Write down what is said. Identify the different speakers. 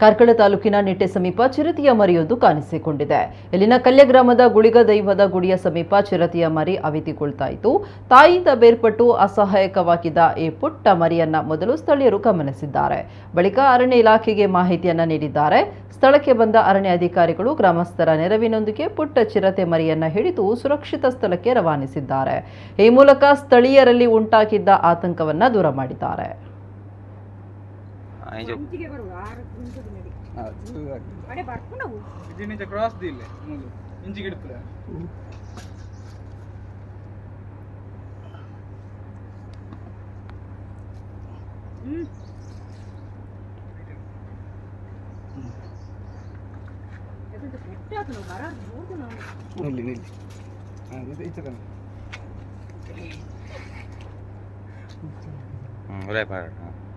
Speaker 1: ಕಾರ್ಕಳ ತಾಲೂಕಿನ ನಿಟ್ಟೆ ಸಮೀಪ ಚಿರತೆಯ ಮರಿಯೊಂದು ಕಾಣಿಸಿಕೊಂಡಿದೆ. ಇಲ್ಲಿನ ಕಲ್ಯ ಗ್ರಾಮದ ಗುಳಿಗ ದೈವದ ಗುಡಿಯ ಸಮೀಪ ಚಿರತೆಯ ಮರಿ ಅವಿತುಕೊಳ್ತಾ ಇತ್ತು. ತಾಯಿಯಿಂದ ಬೇರ್ಪಟ್ಟು ಅಸಹಾಯಕವಾಗಿದ್ದ ಈ ಪುಟ್ಟ ಮರಿಯನ್ನ ಮೊದಲು ಸ್ಥಳೀಯರು ಗಮನಿಸಿದ್ದಾರೆ. ಬಳಿಕ ಅರಣ್ಯ ಇಲಾಖೆಗೆ ಮಾಹಿತಿಯನ್ನ ನೀಡಿದ್ದಾರೆ. ಸ್ಥಳಕ್ಕೆ ಬಂದ ಅರಣ್ಯ ಅಧಿಕಾರಿಗಳು ಗ್ರಾಮಸ್ಥರ ನೆರವಿನೊಂದಿಗೆ ಪುಟ್ಟ ಚಿರತೆ ಮರಿಯನ್ನ ಹಿಡಿದು ಸುರಕ್ಷಿತ ಸ್ಥಳಕ್ಕೆ ರವಾನಿಸಿದ್ದಾರೆ. ಈ ಮೂಲಕ ಸ್ಥಳೀಯರಲ್ಲಿ ಉಂಟಾಗಿದ್ದ ಆತಂಕವನ್ನ ದೂರ ಮಾಡಿದ್ದಾರೆ.
Speaker 2: Oleh Pak.